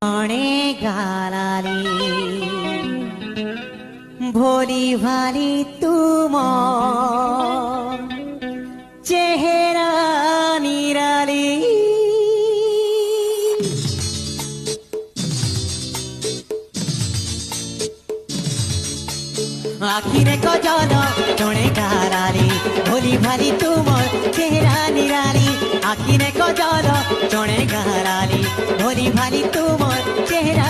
जणे गालाली भोली भाली तुम चेहरा निराली आखिरे कजल जणे गालाली भोली भाली तुम चेहरा निराली आखिरे कजल जणे गालाली भोली भाली तुम चेहरा